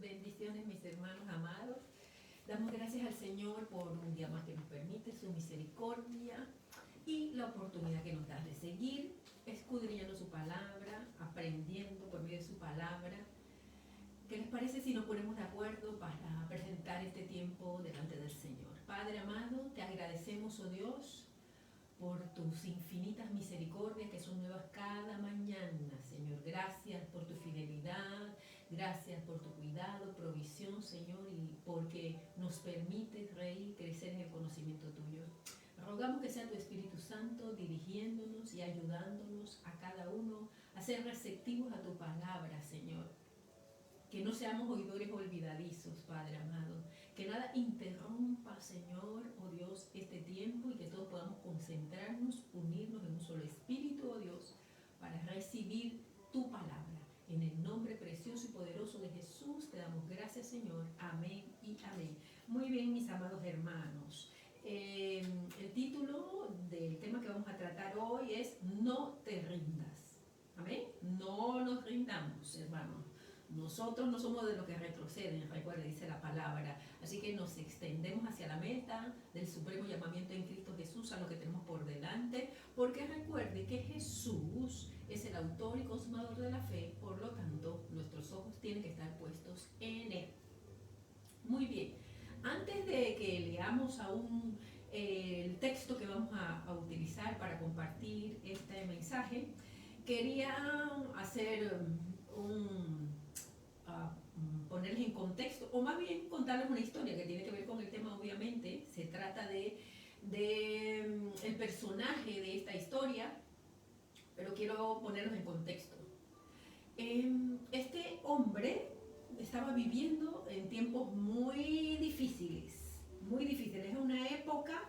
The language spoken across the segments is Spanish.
Bendiciones, mis hermanos amados. Damos gracias al Señor por un día más que nos permite, su misericordia y la oportunidad que nos da de seguir escudriñando su palabra, aprendiendo por medio de su palabra. ¿Qué les parece si nos ponemos de acuerdo para presentar este tiempo delante del Señor? Padre amado, te agradecemos, oh Dios, por tus infinitas misericordias que son nuevas cada mañana, Señor. Gracias por tu fidelidad, gracias por tu cuidado, provisión, Señor, y porque nos permites, Rey, crecer en el conocimiento tuyo. Rogamos que sea tu Espíritu Santo dirigiéndonos y ayudándonos a cada uno a ser receptivos a tu palabra, Señor. Que no seamos oidores olvidadizos, Padre amado. Que nada interrumpa, Señor, oh Dios, este tiempo y que todos podamos concentrarnos, unirnos en un solo espíritu, oh Dios, para recibir tu palabra. En el nombre precioso y poderoso de Jesús te damos gracias, Señor. Amén y amén. Muy bien, mis amados hermanos. El título del tema que vamos a tratar hoy es No te rindas. Amén. No nos rindamos, hermanos. Nosotros no somos de los que retroceden, recuerda, dice la palabra. Así que nos extendemos hacia la meta del supremo llamamiento en Cristo Jesús, a lo que tenemos por delante, porque recuerde que Jesús es el autor y consumador de la fe, por lo tanto, nuestros ojos tienen que estar puestos en Él. Muy bien, antes de que leamos aún el texto que vamos a utilizar para compartir este mensaje, quería hacer ponerles en contexto, o más bien contarles una historia que tiene que ver con el tema, obviamente. Se trata de el personaje de esta historia, pero quiero ponerlos en contexto. Este hombre estaba viviendo en tiempos muy difíciles, muy difíciles. Es una época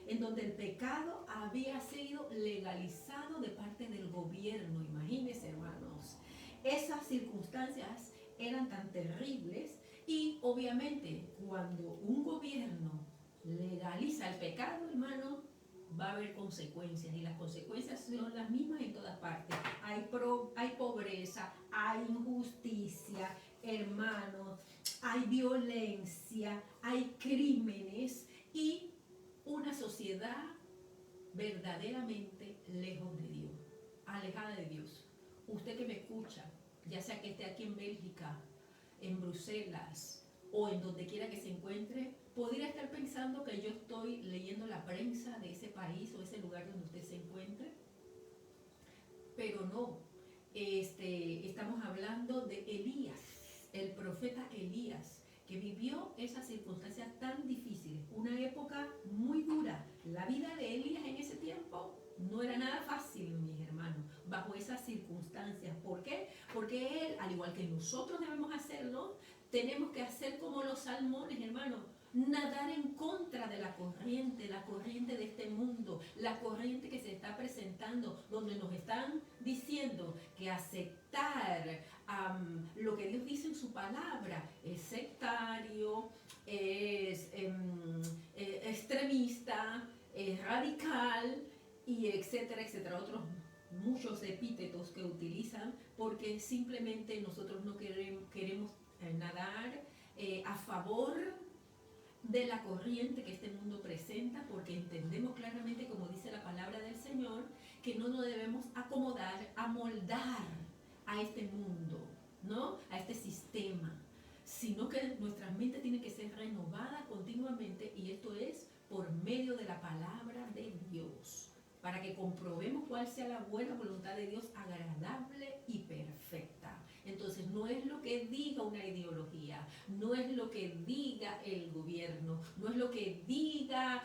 en donde el pecado había sido legalizado de parte del gobierno. Imagínense, hermanos, esas circunstancias eran tan terribles y obviamente cuando un gobierno legaliza el pecado, hermano, va a haber consecuencias y las consecuencias son las mismas en todas partes. Hay pobreza, hay injusticia, hermanos, hay violencia, hay crímenes y una sociedad verdaderamente lejos de Dios, alejada de Dios. Usted que me escucha, ya sea que esté aquí en Bélgica, en Bruselas o en donde quiera que se encuentre, podría estar pensando que yo estoy leyendo la prensa de ese país o ese lugar donde usted se encuentre, pero no. Estamos hablando de Elías, el profeta Elías, que vivió esas circunstancias tan difíciles, una época muy dura. La vida de Elías en ese tiempo no era nada fácil, mis hermanos, bajo esas circunstancias. ¿Por qué? Porque él, al igual que nosotros debemos hacerlo, tenemos que hacer como los salmones, hermanos, nadar en contra de la corriente de este mundo, la corriente que se está presentando, donde nos están diciendo que aceptar lo que Dios dice en su palabra es sectario, es extremista, es radical, y etcétera, etcétera, otros muchos epítetos que utilizan, porque simplemente nosotros no queremos nadar a favor de la corriente que este mundo presenta, porque entendemos claramente, como dice la palabra del Señor, que no nos debemos acomodar, amoldar a este mundo, ¿no? A este sistema, sino que nuestra mente tiene que ser renovada continuamente, y esto es por medio de la palabra de Dios, para que comprobemos cuál sea la buena voluntad de Dios, agradable y perfecta. Entonces, no es lo que diga una ideología, no es lo que diga el gobierno, no es lo que diga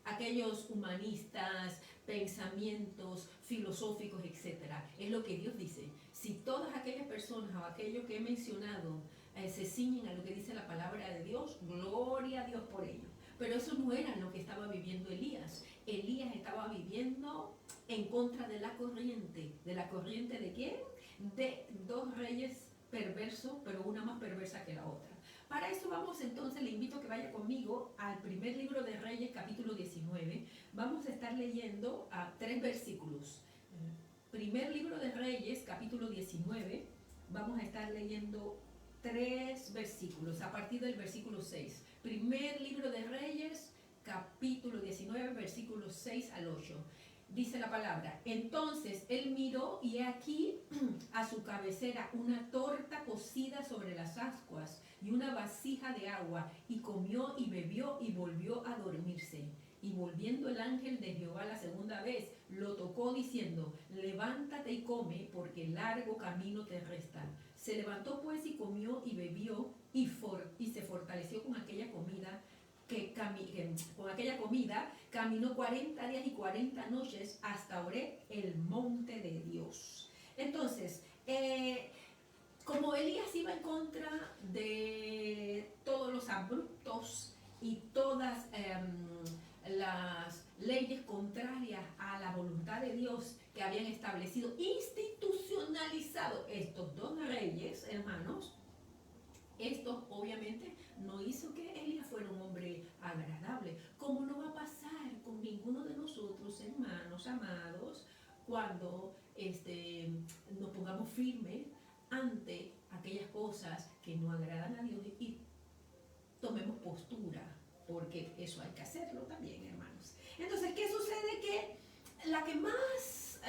aquellos humanistas, pensamientos filosóficos, etc. Es lo que Dios dice. Si todas aquellas personas o aquellos que he mencionado se ciñen a lo que dice la palabra de Dios, gloria a Dios por ello. Pero eso no era lo que estaba viviendo Elías. Elías estaba viviendo en contra de la corriente. ¿De la corriente de quién? De dos reyes perversos, pero una más perversa que la otra. Para eso vamos entonces, le invito a que vaya conmigo al primer libro de Reyes, capítulo 19. Vamos a estar leyendo a 3 versículos. Primer libro de Reyes, capítulo 19. Vamos a estar leyendo 3 versículos, a partir del versículo 6. Primer libro de Reyes, capítulo 19, versículos 6 al 8. Dice la palabra: entonces él miró y he aquí a su cabecera una torta cocida sobre las ascuas y una vasija de agua, y comió y bebió y volvió a dormirse. Y volviendo el ángel de Jehová la segunda vez, lo tocó diciendo: levántate y come, porque largo camino te resta. Se levantó pues y comió y bebió y se fortaleció con aquella comida. Con aquella comida caminó 40 días y 40 noches hasta Horeb, el monte de Dios. Entonces, como Elías iba en contra de todos los abruptos y todas las leyes contrarias a la voluntad de Dios que habían establecido, institucionalizado estos dos reyes, hermanos, esto obviamente no hizo que Elías fuera un hombre agradable, como no va a pasar con ninguno de nosotros, hermanos amados, cuando nos pongamos firmes ante aquellas cosas que no agradan a Dios y tomemos postura, porque eso hay que hacerlo también, hermanos. Entonces, ¿qué sucede? Que la que más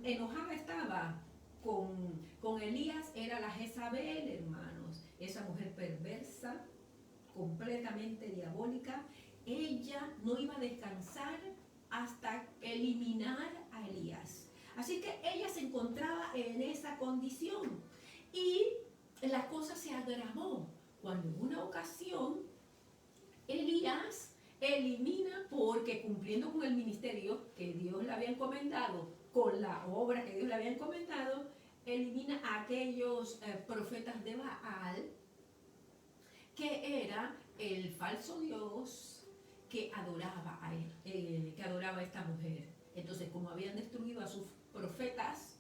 enojada estaba con Elías era la Jezabel, hermanos. Esa mujer perversa, completamente diabólica. Ella no iba a descansar hasta eliminar a Elías. Así que ella se encontraba en esa condición. Y la cosa se agravó cuando en una ocasión Elías elimina, porque cumpliendo con el ministerio que Dios le había encomendado, con la obra que Dios le había encomendado, elimina a aquellos profetas de Baal, que era el falso Dios que adoraba a esta mujer. Entonces, como habían destruido a sus profetas,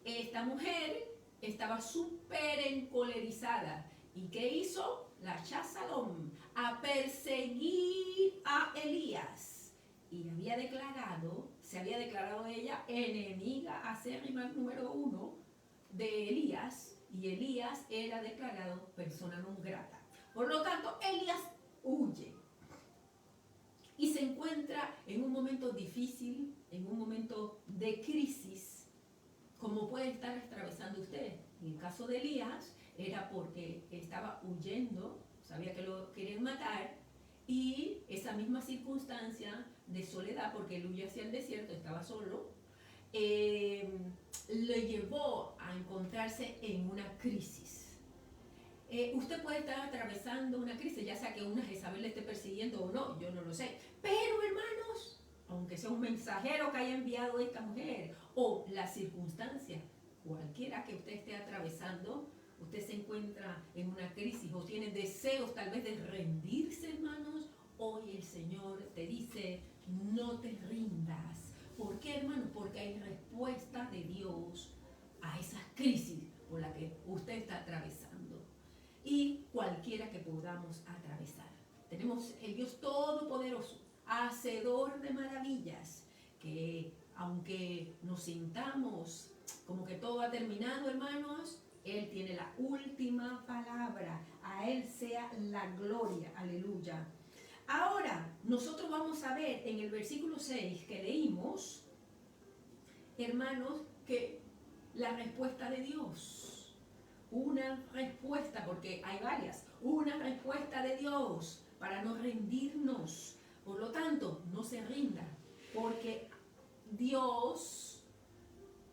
esta mujer estaba súper encolerizada. ¿Y qué hizo? La Chazalón, a perseguir a Elías. Y se había declarado ella enemiga acérrima número 1 de Elías, y Elías era declarado persona non grata. Por lo tanto, Elías huye y se encuentra en un momento difícil, en un momento de crisis, como puede estar atravesando usted. En el caso de Elías, era porque estaba huyendo, sabía que lo querían matar, y esa misma circunstancia de soledad, porque él huye hacia el desierto, estaba solo, le llevó a encontrarse en una crisis. Usted puede estar atravesando una crisis, ya sea que una Jezabel le esté persiguiendo o no, yo no lo sé. Pero, hermanos, aunque sea un mensajero que haya enviado esta mujer, o la circunstancia, cualquiera que usted esté atravesando, usted se encuentra en una crisis o tiene deseos tal vez de rendirse, hermanos, hoy el Señor te dice: no te rindas. ¿Por qué, hermano? Porque hay respuesta de Dios a esas crisis por las que usted está atravesando y cualquiera que podamos atravesar. Tenemos el Dios Todopoderoso, hacedor de maravillas, que aunque nos sintamos como que todo ha terminado, hermanos, Él tiene la última palabra. A Él sea la gloria. Aleluya. Ahora, nosotros vamos a ver en el versículo 6 que leímos, hermanos, que la respuesta de Dios, una respuesta, porque hay varias, una respuesta de Dios para no rendirnos. Por lo tanto, no se rinda, porque Dios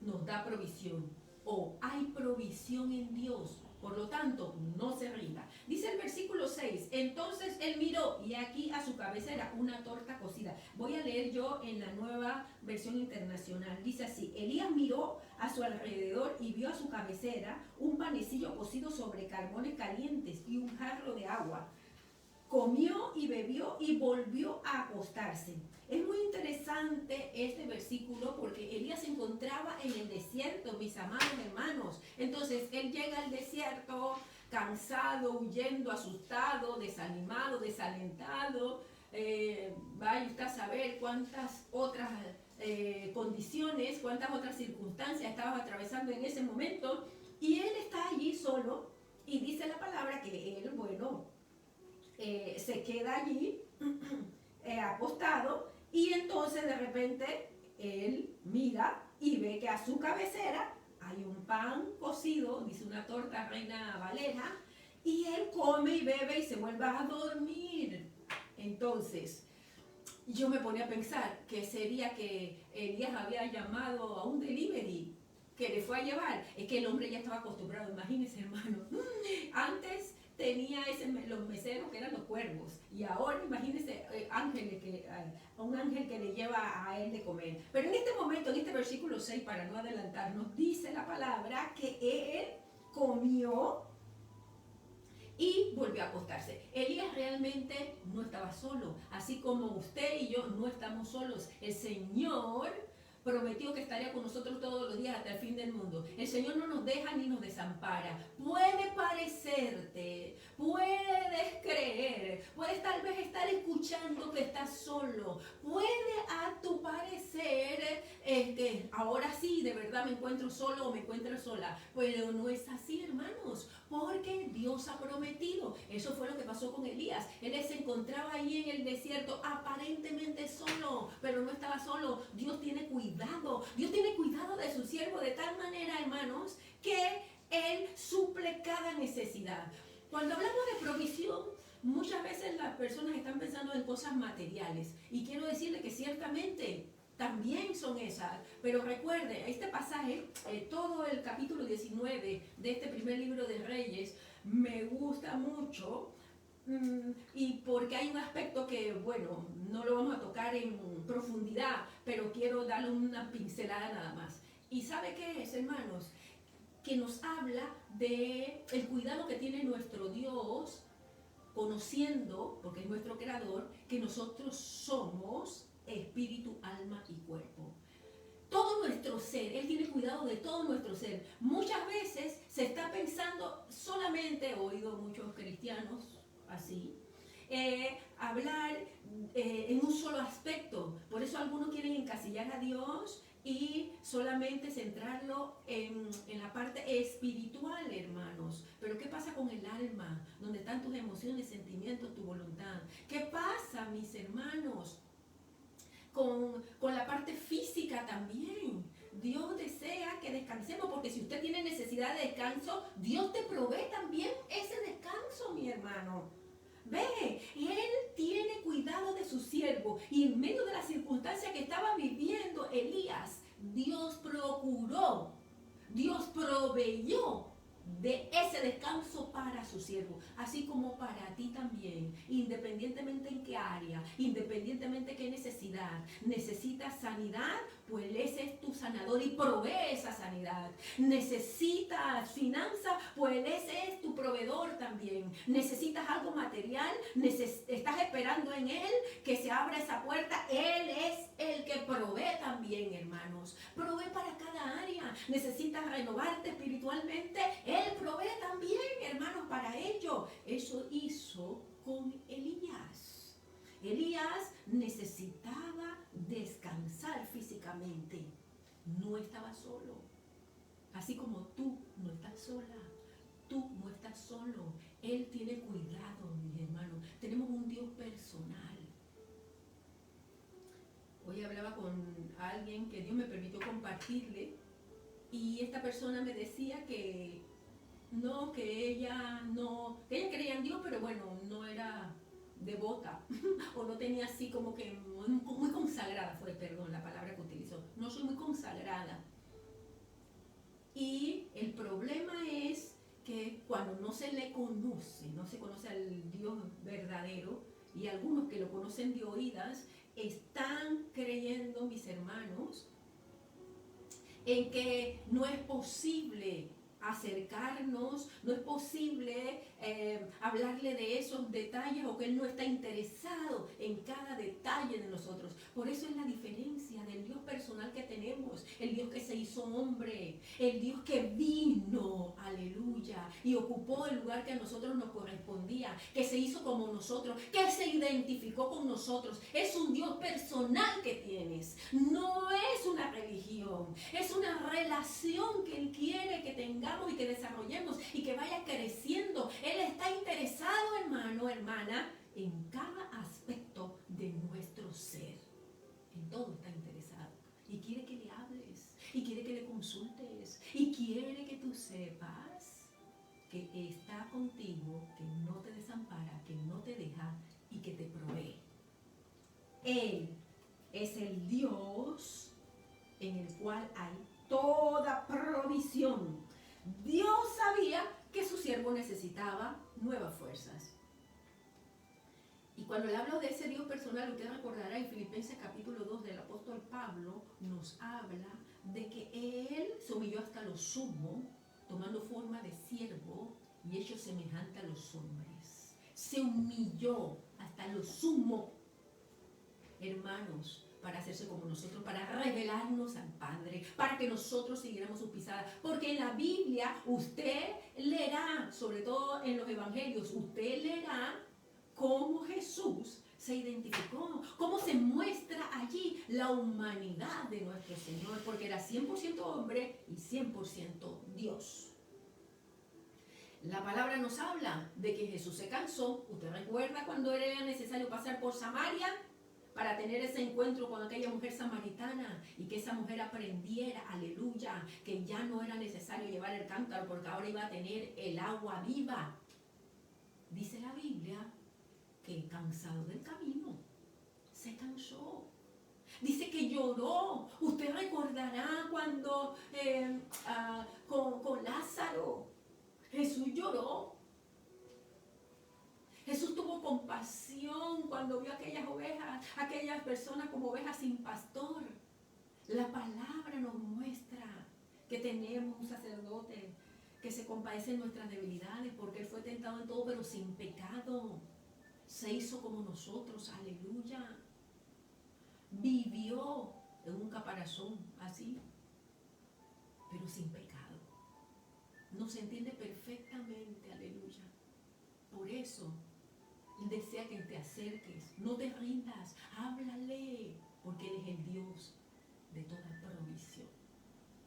nos da provisión, o hay provisión en Dios. Por lo tanto, no se rinda. Dice el versículo 6, entonces él miró y aquí a su cabecera una torta cocida. Voy a leer yo en la Nueva Versión Internacional. Dice así: Elías miró a su alrededor y vio a su cabecera un panecillo cocido sobre carbones calientes y un jarro de agua. Comió y bebió y volvió a acostarse. Es muy interesante este versículo porque Elías se encontraba en el desierto, mis amados hermanos. Entonces él llega al desierto cansado, huyendo, asustado, desanimado, desalentado. Vaya usted a saber cuántas otras condiciones, cuántas otras circunstancias estaba atravesando en ese momento. Y él está allí solo y dice la se queda allí acostado, y entonces de repente él mira y ve que a su cabecera hay un pan cocido, dice una torta Reina Valera, y él come y bebe y se vuelve a dormir. Entonces, yo me ponía a pensar que sería que Elías había llamado a un delivery que le fue a llevar. Es que el hombre ya estaba acostumbrado, imagínense, hermano. Antes tenía los meseros que eran los cuervos, y ahora imagínense un ángel que le lleva a él de comer. Pero en este momento, en este versículo 6, para no adelantarnos, dice la palabra que él comió y volvió a acostarse. Elías realmente no estaba solo, así como usted y yo no estamos solos. El Señor prometió que estaría con nosotros todos los días hasta el fin del mundo. El Señor no nos deja ni nos desampara. Puede parecerte, puedes creer, puedes tal vez estar escuchando que estás solo, puede a tu parecer que ahora sí, de verdad me encuentro solo o me encuentro sola, pero no es así, hermanos, porque Dios ha prometido. Eso fue lo que pasó con Elías. Él se encontraba ahí en el desierto aparentemente solo, pero no estaba solo. Dios tiene cuidado. Dios tiene cuidado de su siervo de tal manera, hermanos, que Él suple cada necesidad. Cuando hablamos de provisión, muchas veces las personas están pensando en cosas materiales. Y quiero decirle que ciertamente también son esas. Pero recuerde, este pasaje, todo el capítulo 19 de este primer libro de Reyes, me gusta mucho. Y porque hay un aspecto que, bueno, no lo vamos a tocar en profundidad, pero quiero darle una pincelada nada más. ¿Y sabe qué es, hermanos? Que nos habla de el cuidado que tiene nuestro Dios, conociendo, porque es nuestro creador, que nosotros somos espíritu, alma y cuerpo. Todo nuestro ser, Él tiene cuidado de todo nuestro ser. Muchas veces se está pensando solamente, he oído muchos cristianos así, hablar en un solo aspecto. Por eso algunos quieren encasillar a Dios y solamente centrarlo en la parte espiritual, hermanos. Pero ¿qué pasa con el alma? Donde están tus emociones, sentimientos, tu voluntad. ¿Qué pasa, mis hermanos, con la parte física también? Dios desea que descansemos, porque si usted tiene necesidad de descanso, Dios te provee también ese descanso, mi hermano. Ve, Él tiene cuidado de su siervo, y en medio de la circunstancia que estaba viviendo Elías, Dios procuró, Dios proveyó de ese descanso para su siervo, así como para ti también, independientemente en qué área, independientemente qué necesidad. ¿Necesitas sanidad? Pues ese es tu sanador y provee esa sanidad. ¿Necesitas finanzas? Pues ese es tu proveedor también. ¿Necesitas algo material? ¿Estás esperando en Él que se abra esa puerta? Él es el que provee también, hermanos. Provee para cada área. ¿Necesitas renovarte espiritualmente? Él provee también, hermanos, para ello. Eso hizo con Elías. Elías necesitaba descansar físicamente. No estaba solo. Así como tú no estás sola. Tú no estás solo. Él tiene cuidado, mis hermanos. Tenemos un Dios personal. Hoy hablaba con alguien que Dios me permitió compartirle, y esta persona me decía que no, que ella creía en Dios, pero bueno, no era devota o no tenía así como que muy consagrada, perdón, la palabra que utilizó. No soy muy consagrada. Y el problema es que cuando no se le conoce, no se conoce al Dios verdadero, y algunos que lo conocen de oídas, están creyendo, mis hermanos, en que no es posible acercarnos, no es posible hablarle de esos detalles, o que Él no está interesado en cada detalle de nosotros. Por eso es la diferencia del Dios personal que tenemos, el Dios que se hizo hombre, el Dios que vino, aleluya, y ocupó el lugar que a nosotros nos correspondía, que se hizo como nosotros, que se identificó con nosotros. Es un Dios personal que tienes, no es una religión, es una relación que Él quiere que tengamos y que desarrollemos y que vaya creciendo. Él está interesado, hermano, hermana, sepas que está contigo, que no te desampara, que no te deja y que te provee. Él es el Dios en el cual hay toda provisión. Dios sabía que su siervo necesitaba nuevas fuerzas. Y cuando le hablo de ese Dios personal, usted recordará en Filipenses capítulo 2 del apóstol Pablo, nos habla de que Él se humilló hasta lo sumo, tomando forma de siervo y hecho semejante a los hombres. Se humilló hasta lo sumo, hermanos, para hacerse como nosotros, para revelarnos al Padre, para que nosotros siguiéramos sus pisadas. Porque en la Biblia usted leerá, sobre todo en los evangelios, usted leerá cómo Jesús se identificó, cómo se muestra allí la humanidad de nuestro Señor, porque era 100% hombre y 100% Dios. La palabra nos habla de que Jesús se cansó. ¿Usted recuerda cuando era necesario pasar por Samaria para tener ese encuentro con aquella mujer samaritana y que esa mujer aprendiera, aleluya, que ya no era necesario llevar el cántaro porque ahora iba a tener el agua viva? Dice la Biblia que cansado del camino, se cansó. Dice que lloró. Usted recordará cuando con Lázaro, Jesús lloró. Jesús tuvo compasión cuando vio aquellas ovejas, aquellas personas como ovejas sin pastor. La palabra nos muestra que tenemos un sacerdote que se compadece de nuestras debilidades, porque Él fue tentado en todo, pero sin pecado. Se hizo como nosotros, aleluya. Vivió en un caparazón así, pero sin pecado. Nos entiende perfectamente, aleluya. Por eso, Él desea que te acerques, no te rindas, háblale, porque Él es el Dios de toda provisión.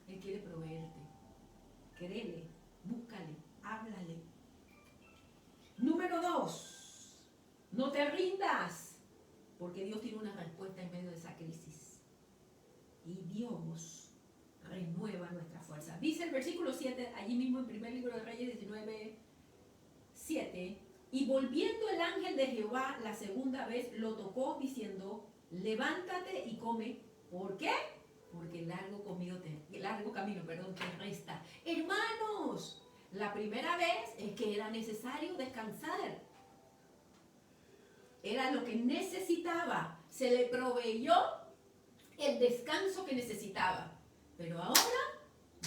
Él quiere proveerte. Créele, búscale, háblale. Número 2. No te rindas, porque Dios tiene una respuesta en medio de esa crisis. Y Dios renueva nuestra fuerza. Dice el versículo 7, allí mismo en primer libro de Reyes 19, 7, y volviendo el ángel de Jehová la segunda vez, lo tocó diciendo, levántate y come. ¿Por qué? Porque largo camino te resta. Hermanos, la primera vez es que era necesario descansar. Era lo que necesitaba. Se le proveyó el descanso que necesitaba. Pero ahora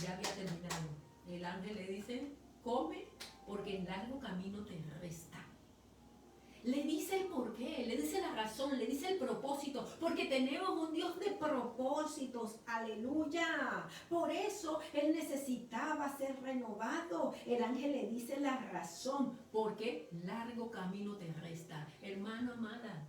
ya había terminado. El ángel le dice, come, porque el largo camino te resta. Le dice el porqué, le dice la razón, le dice el propósito, porque tenemos un Dios de propósitos, aleluya. Por eso Él necesitaba ser renovado. El ángel le dice la razón, porque largo camino te resta. Hermano, amada,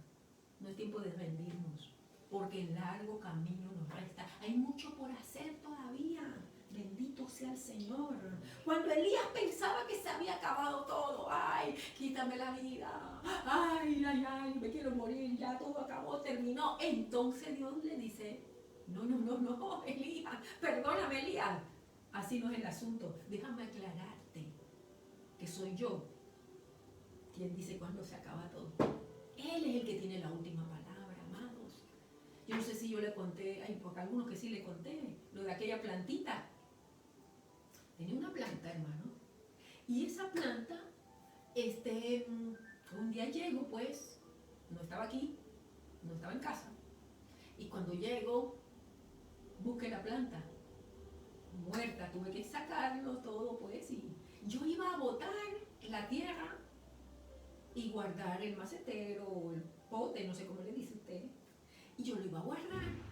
no es tiempo de rendirnos, porque largo camino nos resta. Hay mucho por hacer todavía. Bendito sea el Señor. Cuando Elías pensaba que se había acabado todo, ay, quítame la vida, ay, me quiero morir, ya todo acabó, terminó. Entonces Dios le dice, no, Elías, perdóname, Elías. Así no es el asunto. Déjame aclararte que soy yo quien dice cuándo se acaba todo. Él es el que tiene la última palabra, amados. Yo no sé si yo le conté, porque algunos que sí le conté, lo de aquella plantita. Tenía una planta, hermano, y esa planta, un día llego, pues, no estaba aquí, no estaba en casa, y cuando llego, busqué la planta, muerta, tuve que sacarlo todo, pues, y yo iba a botar la tierra y guardar el macetero, o el pote, no sé cómo le dice usted, y yo lo iba a guardar.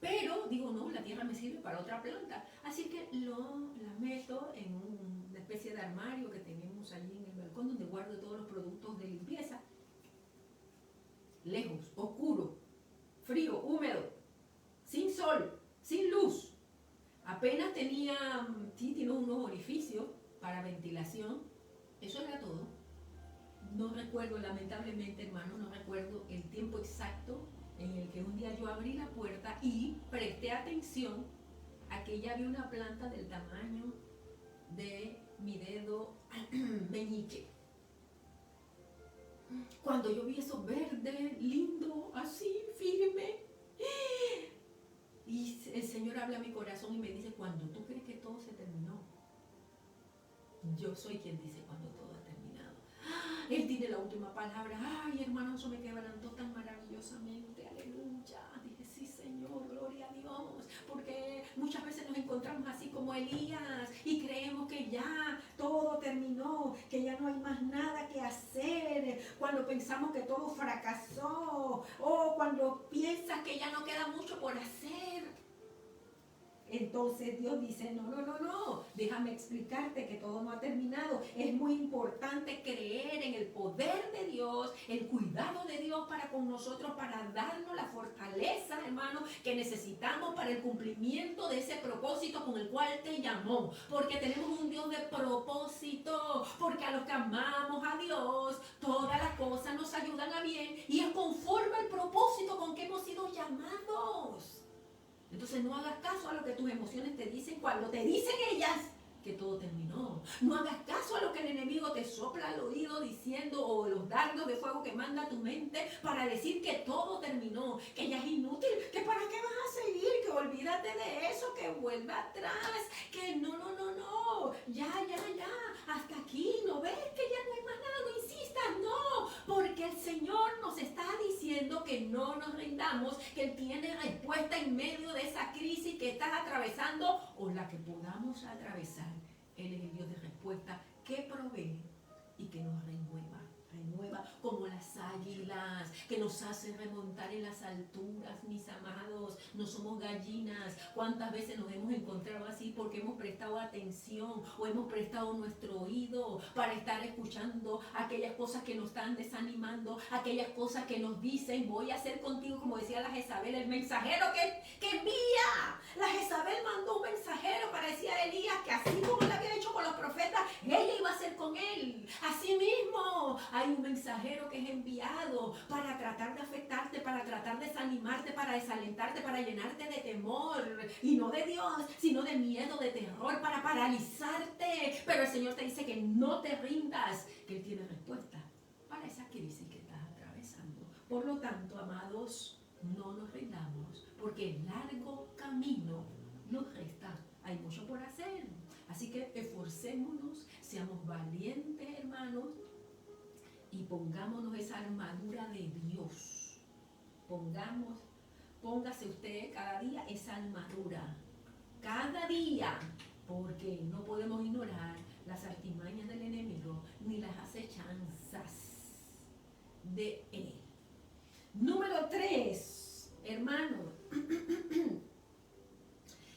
Pero digo, no, la tierra me sirve para otra planta. Así que la meto en una especie de armario que tenemos allí en el balcón donde guardo todos los productos de limpieza. Lejos, oscuro, frío, húmedo, sin sol, sin luz. Apenas tiene unos orificios para ventilación. Eso era todo. No recuerdo, lamentablemente, hermano, no recuerdo el tiempo exacto en el que un día yo abrí la puerta y presté atención aquella había una planta del tamaño de mi dedo meñique. Cuando yo vi eso verde, lindo, así, firme, y el Señor habla a mi corazón y me dice, cuando tú crees que todo se terminó, yo soy quien dice cuando todo ha terminado. Él tiene la última palabra. Ay, hermano, eso me quebrantó tan maravillosamente. Aleluya. Dije, sí, Señor, gloria a Dios. Porque muchas veces nos encontramos así como Elías y creemos que ya todo terminó, que ya no hay más nada que hacer. Cuando pensamos que todo fracasó o cuando piensas que ya no queda mucho por hacer. Entonces Dios dice, no, déjame explicarte que todo no ha terminado. Es muy importante creer en el poder de Dios, el cuidado de Dios para con nosotros, para darnos la fortaleza, hermano, que necesitamos para el cumplimiento de ese propósito con el cual te llamó. Porque tenemos un Dios de propósito, porque a los que amamos a Dios, todas las cosas nos ayudan a bien y es conforme al propósito con que hemos sido llamados. Entonces no hagas caso a lo que tus emociones te dicen cuando te dicen ellas que todo terminó. No hagas caso a lo que el enemigo te sopla al oído diciendo, o los dardos de fuego que manda tu mente para decir que todo terminó, que ya es inútil, que para qué vas a seguir, que olvídate de eso, que vuelva atrás, que no, ya, hasta aquí, ¿no ves que ya no hay más nada? No insistas, no, porque el Señor nos está diciendo que no nos rindamos, que Él tiene respuesta en medio de esa crisis que estás atravesando o la que podamos atravesar. Él es el Dios de respuesta que provee y que nos renueva como las águilas, que nos hace remontar en las alturas, mis amados. No somos gallinas. ¿Cuántas veces nos hemos encontrado así porque hemos prestado atención o hemos prestado nuestro oído para estar escuchando aquellas cosas que nos están desanimando, aquellas cosas que nos dicen, voy a hacer contigo, como decía la Jezabel, el mensajero que envía? La Jezabel mandó un mensajero para decir a Elías que así como lo había hecho con los profetas, ella iba a hacer con él. Así mismo hay un mensajero que es enviado para tratar de afectarte, para tratar de desanimarte, para desalentarte, para llenarte de temor, y no de Dios, sino de miedo, de terror, para paralizarte. Pero el Señor te dice que no te rindas, que Él tiene respuesta para esa crisis que estás atravesando. Por lo tanto, amados, no nos rindamos, porque el largo camino nos resta. Hay mucho por hacer. Así que esforcémonos, seamos valientes, hermanos, y pongámonos esa armadura de Dios. Póngase usted cada día esa armadura. Cada día. Porque no podemos ignorar las artimañas del enemigo ni las acechanzas de él. Número 3, hermano.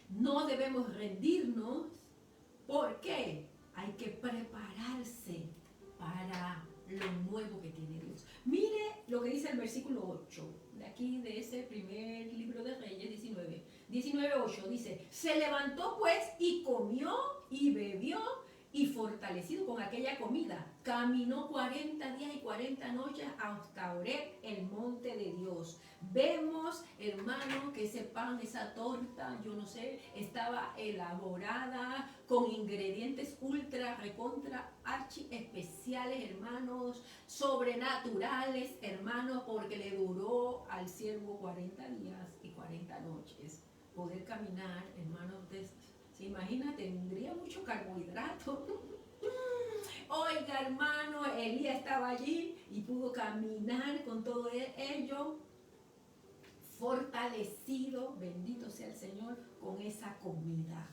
No debemos rendirnos. ¿Por qué? Hay que prepararse para lo nuevo que tiene Dios. Mire lo que dice el versículo 8, de aquí de ese primer libro de Reyes 19:8, dice, se levantó pues y comió y bebió y fortalecido con aquella comida, caminó 40 días y 40 noches hasta Horeb, el monte de Dios. Vemos, hermano, que ese pan, esa torta, yo no sé, estaba elaborada con ingredientes ultra, recontra, archi especiales, hermanos, sobrenaturales, hermanos, porque le duró al siervo 40 días y 40 noches poder caminar, hermanos. ¿Se imagina? Tendría mucho carbohidrato. Oiga, hermano, Elías estaba allí y pudo caminar con todo ello, fortalecido, bendito sea el Señor, con esa comida.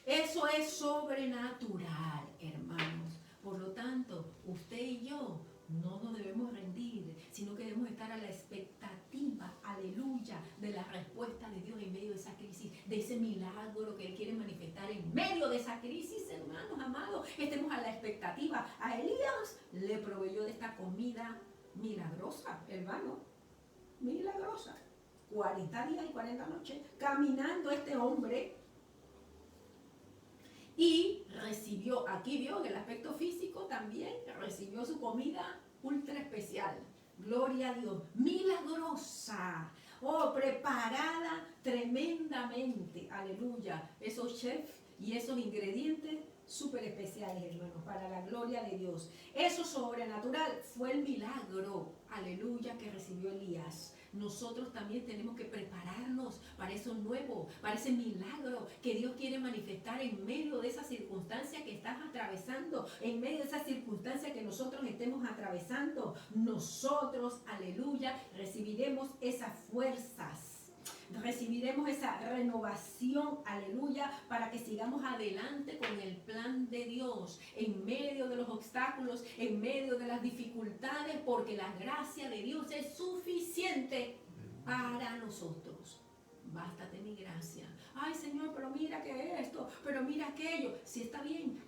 Eso es sobrenatural, hermanos. Por lo tanto, usted y yo no nos debemos rendir, sino que debemos estar a la expectativa, aleluya, de la respuesta de Dios en medio de esa crisis, de ese milagro que Él quiere manifestar en medio de esa crisis, hermanos amados. Estemos a la expectativa. A Elías le proveyó de esta comida milagrosa, hermano, milagrosa. 40 días y 40 noches caminando este hombre. Y recibió, aquí vio en el aspecto físico también, recibió su comida ultra especial. Gloria a Dios, milagrosa. preparada tremendamente, aleluya, esos chefs y esos ingredientes súper especiales, hermanos, para la gloria de Dios. Eso sobrenatural fue el milagro, aleluya, que recibió Elías. Nosotros también tenemos que prepararnos para eso nuevo, para ese milagro que Dios quiere manifestar en medio de esa circunstancia que estás atravesando, en medio de esa circunstancia que nosotros estemos atravesando. Nosotros, aleluya, recibiremos esas fuerzas. Recibiremos esa renovación, aleluya, para que sigamos adelante con el plan de Dios, en medio de los obstáculos, en medio de las dificultades, porque la gracia de Dios es suficiente para nosotros. Bástate mi gracia. Ay, Señor, pero mira que esto, pero mira aquello. Si está bien,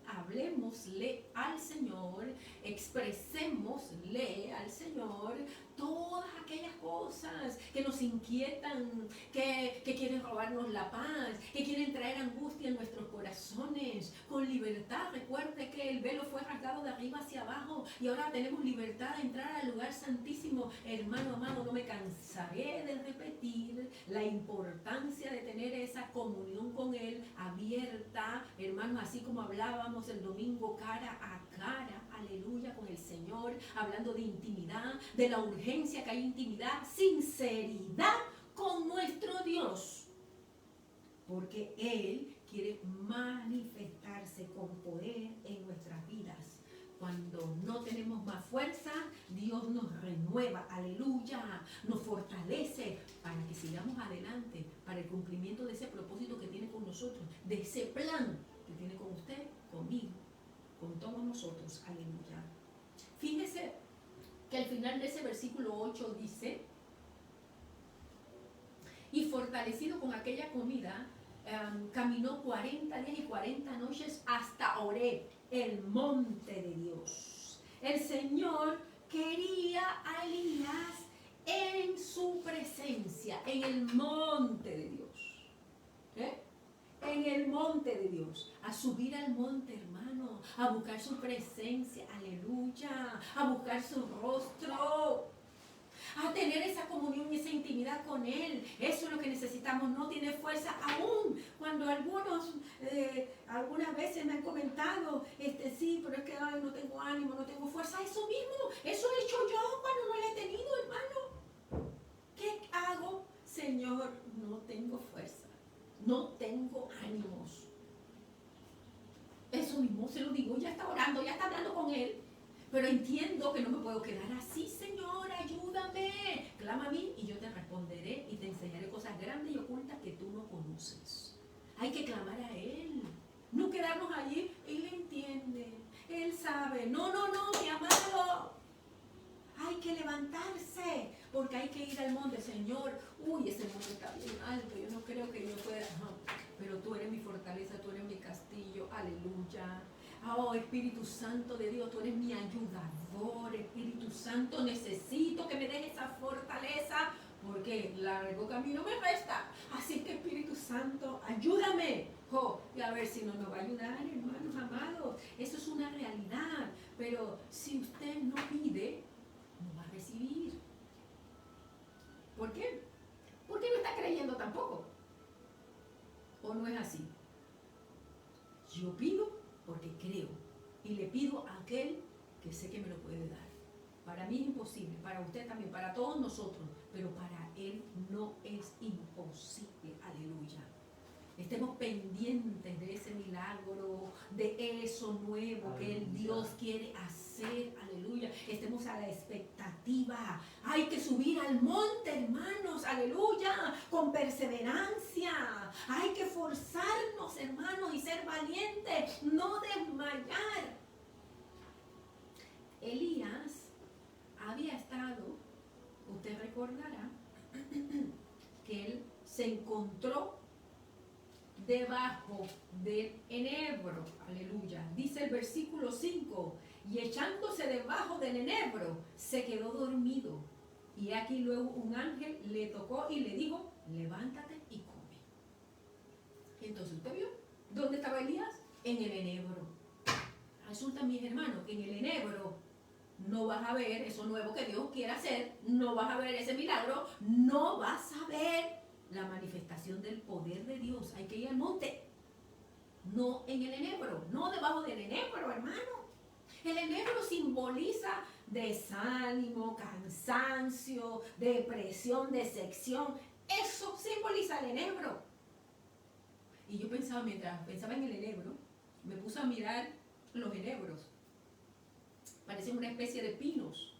hablemosle al Señor, expresémosle al Señor todas aquellas cosas que nos inquietan, que quieren robarnos la paz, que quieren traer angustia en nuestros corazones. Con libertad, recuerde que el velo fue rasgado de arriba hacia abajo y ahora tenemos libertad de entrar al lugar santísimo. Hermano amado, no me cansaré de repetir la importancia de tener esa comunión con Él abierta, hermanos, así como hablábamos el domingo cara a cara, aleluya, con el Señor, hablando de intimidad, de la urgencia que hay intimidad, sinceridad con nuestro Dios, porque Él quiere manifestarse con poder en nuestras vidas. Cuando no tenemos más fuerza, Dios nos renueva, aleluya, nos fortalece para que sigamos adelante, para el cumplimiento de ese propósito que tiene con nosotros, de ese plan que tiene con usted, conmigo, con todos nosotros, aleluya. Fíjese que al final de ese versículo 8 dice, y fortalecido con aquella comida, caminó 40 días y 40 noches hasta Horeb, el monte de Dios. El Señor quería a Elías en su presencia, en el monte de Dios. En el monte de Dios, a subir al monte, hermano, a buscar su presencia, aleluya, a buscar su rostro, a tener esa comunión y esa intimidad con Él. Eso es lo que necesitamos. No tiene fuerza aún cuando algunas veces me han comentado, sí, pero es que ay, no tengo ánimo, no tengo fuerza. Eso mismo, eso he hecho yo cuando no lo he tenido, hermano. ¿Qué hago? Señor, no tengo fuerza, no tengo ánimos. Eso mismo se lo digo, ya está orando, ya está hablando con Él. Pero entiendo que no me puedo quedar así, Señor, ayúdame. Clama a mí y yo te responderé y te enseñaré cosas grandes y ocultas que tú no conoces. Hay que clamar a Él. No quedarnos allí. Él entiende, Él sabe. No, mi amado. Hay que levantarse porque hay que ir al monte, Señor. Uy, ese monte está bien alto. Yo no creo que yo pueda. No, pero tú eres mi fortaleza, tú eres mi castillo. Aleluya. Oh, Espíritu Santo de Dios, tú eres mi ayudador. Espíritu Santo, necesito que me des esa fortaleza porque largo camino me resta. Así que Espíritu Santo, ayúdame. Y a ver si no nos va a ayudar, hermanos amados. Eso es una realidad. Pero si usted no pide, no va a recibir. ¿Por qué? Porque no está creyendo tampoco. ¿O no es así? Yo pido porque creo y le pido a aquel que sé que me lo puede dar. Para mí es imposible, para usted también, para todos nosotros, pero para Él no es imposible. Aleluya. Estemos pendientes de ese milagro, de eso nuevo que el Dios quiere hacer. Aleluya. Estemos a la expectativa. Hay que subir al monte, hermanos. Aleluya. Con perseverancia. Hay que forzarnos, hermanos, y ser valientes. No desmayar. Elías había estado, usted recordará, que él se encontró debajo del enebro, aleluya, dice el versículo 5, y echándose debajo del enebro, se quedó dormido, y aquí luego un ángel le tocó y le dijo, levántate y come. Entonces usted vio, ¿dónde estaba Elías? En el enebro. Resulta, mis hermanos, que en el enebro no vas a ver eso nuevo que Dios quiere hacer, no vas a ver ese milagro, no vas a ver la manifestación del poder de Dios. Hay que ir al monte, no en el enebro, no debajo del enebro, hermano. El enebro simboliza desánimo, cansancio, depresión, decepción. Eso simboliza el enebro. Y yo pensaba, mientras pensaba en el enebro, me puse a mirar los enebros. Parecen una especie de pinos.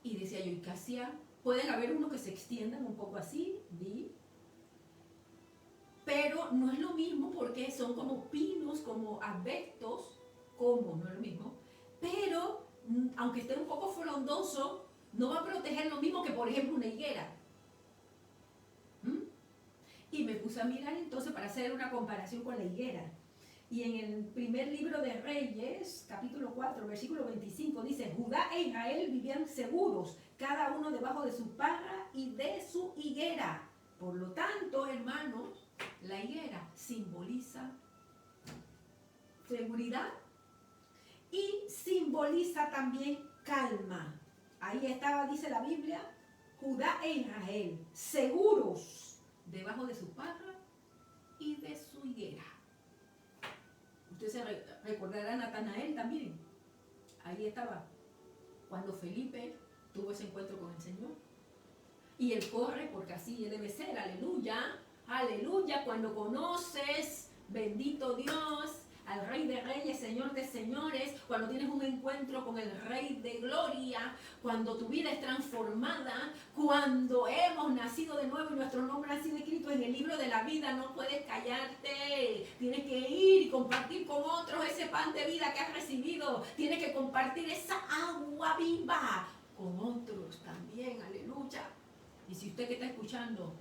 Y decía yo, ¿y qué hacía? Pueden haber unos que se extiendan un poco así, vi. Pero no es lo mismo porque son como pinos, como arbustos, como, no es lo mismo. Pero, aunque esté un poco frondoso, no va a proteger lo mismo que, por ejemplo, una higuera. Y me puse a mirar entonces para hacer una comparación con la higuera. Y en el primer libro de Reyes, capítulo 4, versículo 25, dice: Judá e Israel vivían seguros, cada uno debajo de su parra y de su higuera. Por lo tanto, hermanos, la higuera simboliza seguridad y simboliza también calma. Ahí estaba, dice la Biblia, Judá e Israel, seguros debajo de su parra y de su higuera. Usted se recordará a Natanael también. Ahí estaba cuando Felipe tuvo ese encuentro con el Señor. Y él corre porque así debe ser. Aleluya. Aleluya. Cuando conoces, bendito Dios, al Rey de Reyes, Señor de Señores, cuando tienes un encuentro con el Rey de Gloria, cuando tu vida es transformada, cuando hemos nacido de nuevo y nuestro nombre ha sido escrito en el libro de la vida, no puedes callarte. Tienes que ir y compartir con otros ese pan de vida que has recibido. Tienes que compartir esa agua viva con otros también. Aleluya. Y si usted que está escuchando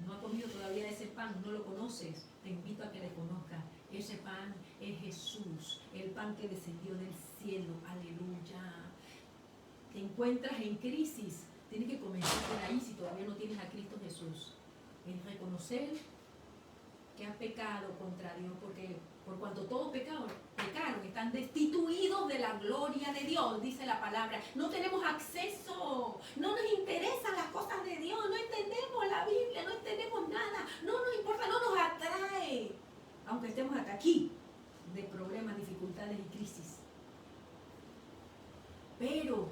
no ha comido todavía ese pan, no lo conoces, te invito a que le conozca. Ese pan es Jesús, el pan que descendió del cielo. Aleluya. Te encuentras en crisis, tienes que comenzar por ahí si todavía no tienes a Cristo Jesús. Es reconocer que has pecado contra Dios, porque por cuanto todos pecaron, están destituidos de la gloria de Dios, dice la palabra. No tenemos acceso, no nos interesan las cosas de Dios, no entendemos la Biblia, no entendemos nada, no nos importa, no nos atrae, aunque estemos hasta aquí de problemas, dificultades y crisis. Pero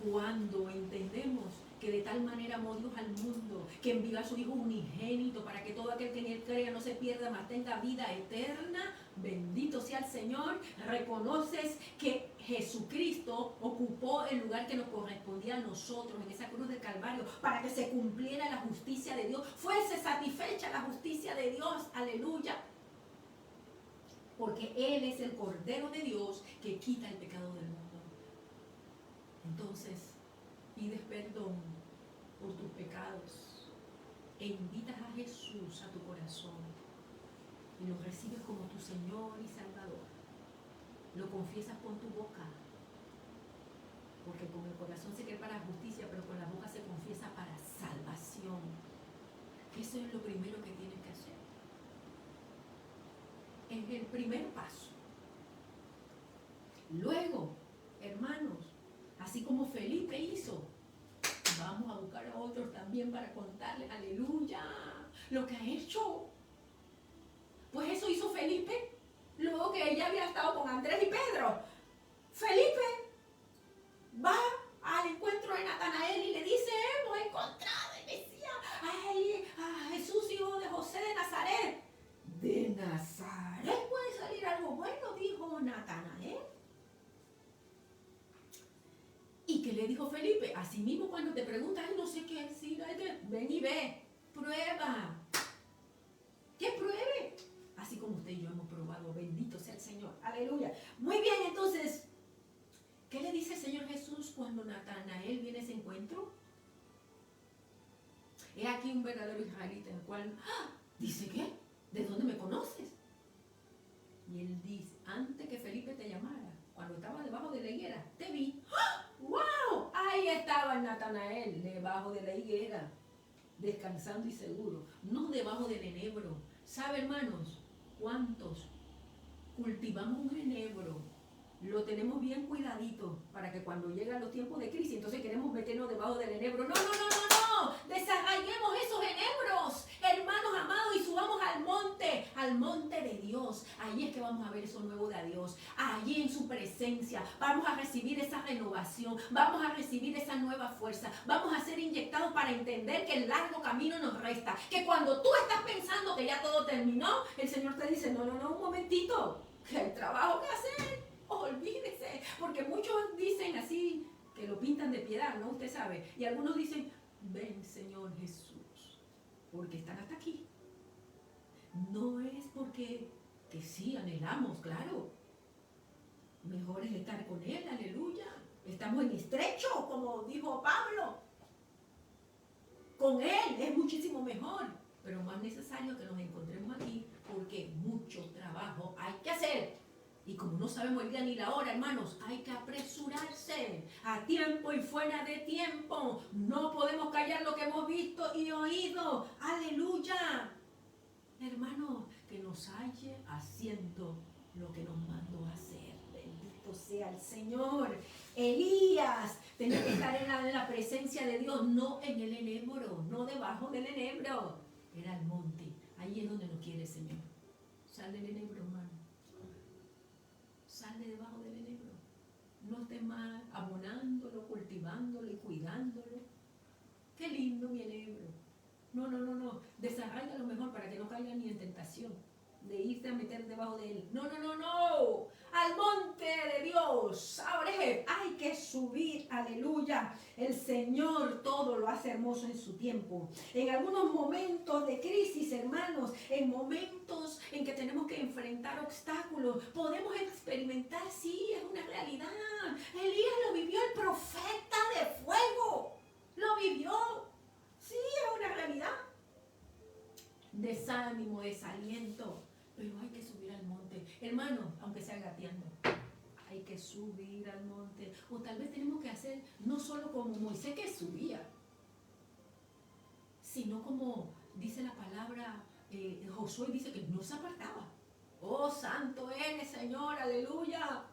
cuando entendemos que de tal manera amó Dios al mundo, que envió a su Hijo unigénito para que todo aquel que en él crea no se pierda, mas tenga vida eterna, bendito sea el Señor, reconoces que Jesucristo ocupó el lugar que nos correspondía a nosotros en esa cruz del Calvario para que se cumpliera la justicia de Dios, fuese satisfecha la justicia de Dios, aleluya, porque Él es el Cordero de Dios que quita el pecado del mundo. Entonces, pides perdón por tus pecados e invitas a Jesús a tu corazón y lo recibes como tu Señor y Salvador. Lo confiesas con tu boca, porque con el corazón se cree para justicia, pero con la boca se confiesa para salvación. Eso es lo primero que tienes que hacer. Es el primer paso. Luego, hermanos, así como Felipe hizo, vamos a buscar a otros también para contarles, aleluya, lo que ha hecho. Pues eso hizo Felipe, luego que ella había estado con Andrés y Pedro. Felipe va al encuentro de Natanael y le dice: hemos encontrado el Mesías, ay, a Jesús, hijo de José de Nazaret. ¿De Nazaret puede salir algo bueno?, dijo Natanael. ¿Y qué le dijo Felipe? Así mismo cuando te preguntas, ay, no sé qué decir, ven y ve, prueba. ¿Qué pruebe? Así como usted y yo hemos probado, bendito sea el Señor, aleluya. Muy bien, entonces, ¿qué le dice el Señor Jesús cuando Natanael viene a ese encuentro? He aquí un verdadero israelita, en el cual, dice, ¿qué? ¿De dónde me conoces? Y él dice, antes que Felipe te llamara, cuando estaba debajo de la higuera, te vi. ¡Wow! Ahí estaba Natanael, debajo de la higuera, descansando y seguro, no debajo del enebro. ¿Sabe, hermanos, cuántos cultivamos un enebro lo tenemos bien cuidadito para que cuando llegan los tiempos de crisis, entonces queremos meternos debajo del enebro. No, no, no, no, no. Desarraiguemos esos enebros, hermanos amados, y subamos al monte de Dios. Allí es que vamos a ver eso nuevo de Dios. Allí en su presencia vamos a recibir esa renovación, vamos a recibir esa nueva fuerza, vamos a ser inyectados para entender que el largo camino nos resta. Que cuando tú estás pensando que ya todo terminó, el Señor te dice, no, no, no, un momentito, que hay trabajo que hacer. Olvídese, porque muchos dicen así, que lo pintan de piedad, ¿no? Usted sabe. Y algunos dicen, ven Señor Jesús, porque están hasta aquí. No es porque, que sí, anhelamos, claro. Mejor es estar con Él, aleluya. Estamos en estrecho, como dijo Pablo. Con Él es muchísimo mejor, pero más necesario que nos encontremos aquí, porque mucho trabajo hay que hacer. Y como no sabemos el día ni la hora, hermanos, hay que apresurarse a tiempo y fuera de tiempo. No podemos callar lo que hemos visto y oído. ¡Aleluya! Hermanos, que nos halle haciendo lo que nos mandó a hacer. Bendito sea el Señor. Elías tenía que estar en la presencia de Dios, no en el enebro, no debajo del enebro. Era el monte. Ahí es donde nos quiere el Señor. Sal del enebro, hermano. Sal de debajo del enebro. No estés más abonándolo, cultivándolo y cuidándolo. Qué lindo mi enebro. No, no, no, no. Desarráigalo mejor para que no caiga ni en tentación de irte a meter debajo de él. No, no, no, no. Al monte de Dios. Ahora hay que subir. Aleluya. El Señor todo lo hace hermoso en su tiempo. En algunos momentos de crisis, hermanos, en momentos en que tenemos que enfrentar obstáculos, podemos experimentar, sí, es una realidad. Elías lo vivió, el profeta de fuego. Lo vivió. Sí, es una realidad. Desánimo, desaliento. Pero hay que subir al monte. Hermano, aunque sea gateando, hay que subir al monte. O tal vez tenemos que hacer no solo como Moisés que subía, sino como dice la palabra, Josué dice que no se apartaba. Oh, santo eres, Señor, aleluya.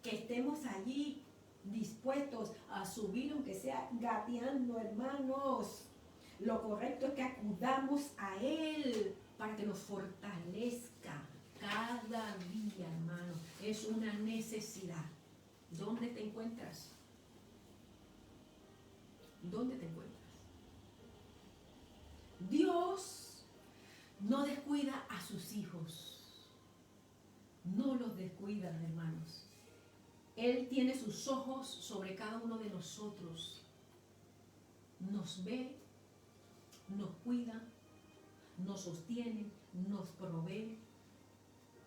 Que estemos allí dispuestos a subir, aunque sea gateando, hermanos. Lo correcto es que acudamos a Él para que nos fortalezca cada día, hermano. Es una necesidad. ¿Dónde te encuentras? ¿Dónde te encuentras? Dios no descuida a sus hijos. No los descuida, hermanos. Él tiene sus ojos sobre cada uno de nosotros. Nos ve, nos cuida, nos sostiene, nos provee,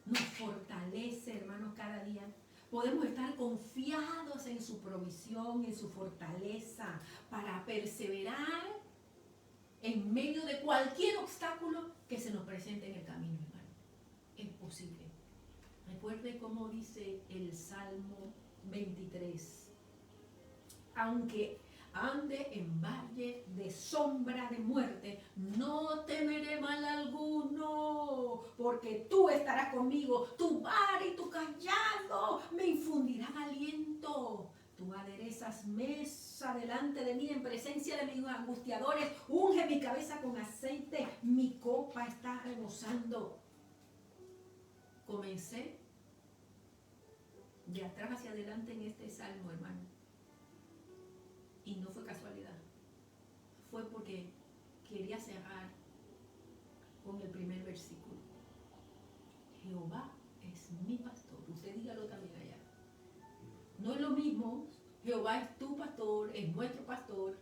nos fortalece, hermanos, cada día. Podemos estar confiados en su provisión, en su fortaleza, para perseverar en medio de cualquier obstáculo que se nos presente en el camino, hermano. Es posible. Recuerde cómo dice el Salmo 23. Aunque ande en valle de sombra de muerte, no temeré mal alguno, porque tú estarás conmigo, tu vara y tu cayado me infundirán aliento. Tú aderezas mesa delante de mí en presencia de mis angustiadores, unge mi cabeza con aceite, mi copa está rebosando. Comencé de atrás hacia adelante en este salmo, hermano. Y no fue casualidad. Fue porque quería cerrar con el primer versículo. Jehová es mi pastor. Usted dígalo también allá. No es lo mismo, Jehová es tu pastor, es nuestro pastor.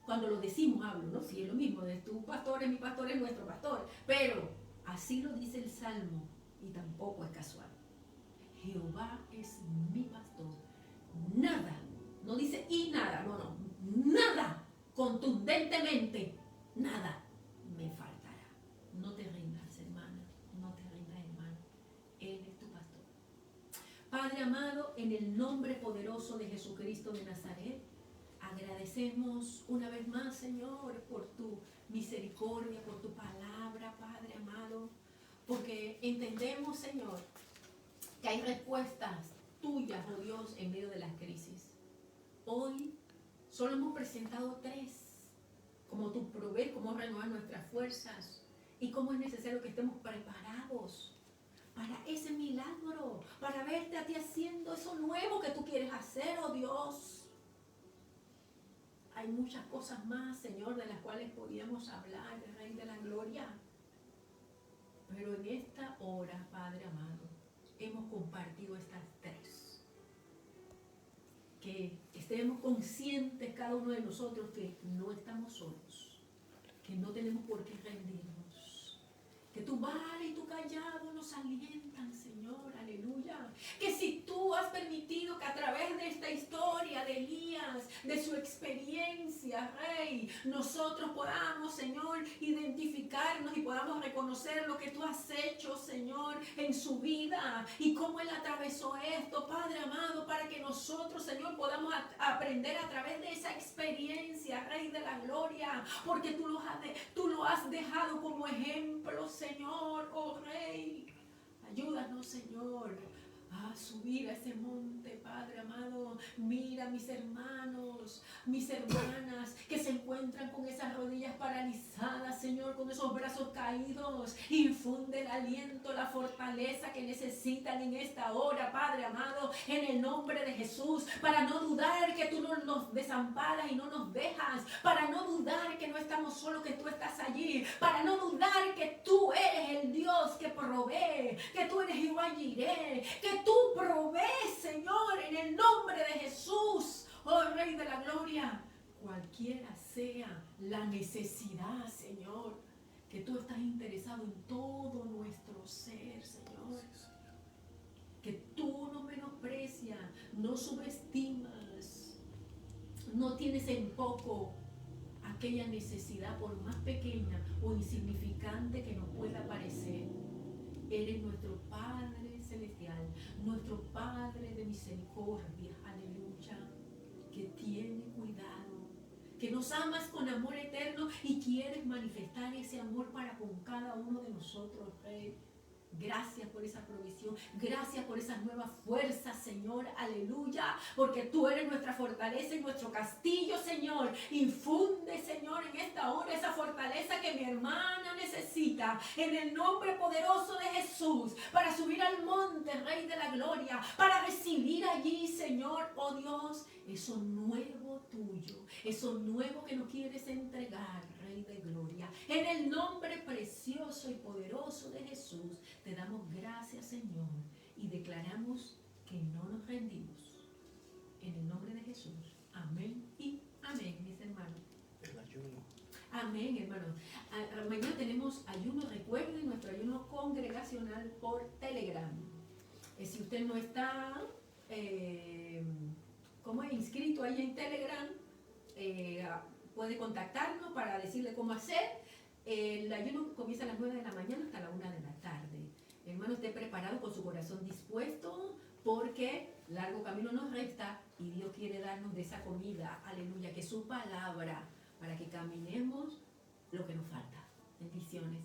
Cuando lo decimos, hablo, ¿no? Sí, es lo mismo, es tu pastor, es mi pastor, es nuestro pastor. Pero así lo dice el Salmo y tampoco es casual. Jehová es mi pastor. Nada, no dice y nada, no, nada, contundentemente, nada me faltará. No te rindas, hermana, no te rindas, hermano. Él es tu pastor. Padre amado, en el nombre poderoso de Jesucristo de Nazaret, agradecemos una vez más, Señor, por tu misericordia, por tu palabra, Padre amado, porque entendemos, Señor, que hay respuestas tuyas, oh Dios, en medio de las crisis. Hoy solo hemos presentado 3, como tú provees, cómo renovar nuestras fuerzas y cómo es necesario que estemos preparados para ese milagro, para verte a ti haciendo eso nuevo que tú quieres hacer, oh Dios. Hay muchas cosas más, Señor, de las cuales podíamos hablar, Rey de la Gloria. Pero en esta hora, Padre amado, hemos compartido estas 3. Que estemos conscientes cada uno de nosotros que no estamos solos, que no tenemos por qué rendirnos, que tu vara y tu callado nos alientan, Señor, aleluya. Que si tú has permitido que a través de esta historia de Elías, de su experiencia, Rey, nosotros podamos, Señor, identificarnos y podamos reconocer lo que tú has hecho, Señor, en su vida y cómo él atravesó esto, Padre amado, para que nosotros, Señor, podamos aprender a través de esa experiencia, Rey de la Gloria, porque tú lo has dejado como ejemplo, Señor, oh Rey. Ayúdanos, Señor, a subir a ese monte, Padre amado. Mira mis hermanos, mis hermanas que se encuentran con esas rodillas paralizadas, Señor, con esos brazos caídos. Infunde el aliento, la fortaleza que necesitan en esta hora, Padre amado, en el nombre de Jesús, para no dudar que tú no nos desamparas y no nos dejas, para no dudar que no estamos solos, que tú estás allí, para no dudar que tú eres el Dios que provee, que tú eres Jehová Jireh, que tú provees, Señor, en el nombre de Jesús, oh Rey de la Gloria, cualquiera sea la necesidad, Señor, que tú estás interesado en todo nuestro ser, Señor, que tú no menosprecias, no subestimas, no tienes en poco aquella necesidad, por más pequeña o insignificante que nos pueda parecer. Eres nuestro Padre Celestial, nuestro Padre de misericordia, aleluya, que tiene cuidado, que nos amas con amor eterno y quieres manifestar ese amor para con cada uno de nosotros, Rey. Gracias por esa provisión, gracias por esas nuevas fuerzas, Señor, aleluya, porque tú eres nuestra fortaleza y nuestro castillo, Señor. Infunde, Señor, en esta hora esa fortaleza que mi hermana necesita, en el nombre poderoso de Jesús, para subir al monte, Rey de la Gloria, para recibir allí, Señor, oh Dios, eso nuevo tuyo, eso nuevo que nos quieres entregar, Rey de Gloria. En el nombre precioso y poderoso de Jesús, te damos gracias, Señor, y declaramos que no nos rendimos. En el nombre de Jesús. Amén y amén, mis hermanos. El ayuno. Amén, hermanos. Mañana tenemos ayuno, recuerden, nuestro ayuno congregacional por Telegram. Si usted no está como es inscrito ahí en Telegram, puede contactarnos para decirle cómo hacer. El ayuno comienza a las 9 de la mañana hasta la 1 de la tarde. Hermano, esté preparado con su corazón dispuesto, porque largo camino nos resta y Dios quiere darnos de esa comida, aleluya, que es su palabra, para que caminemos lo que nos falta. Bendiciones.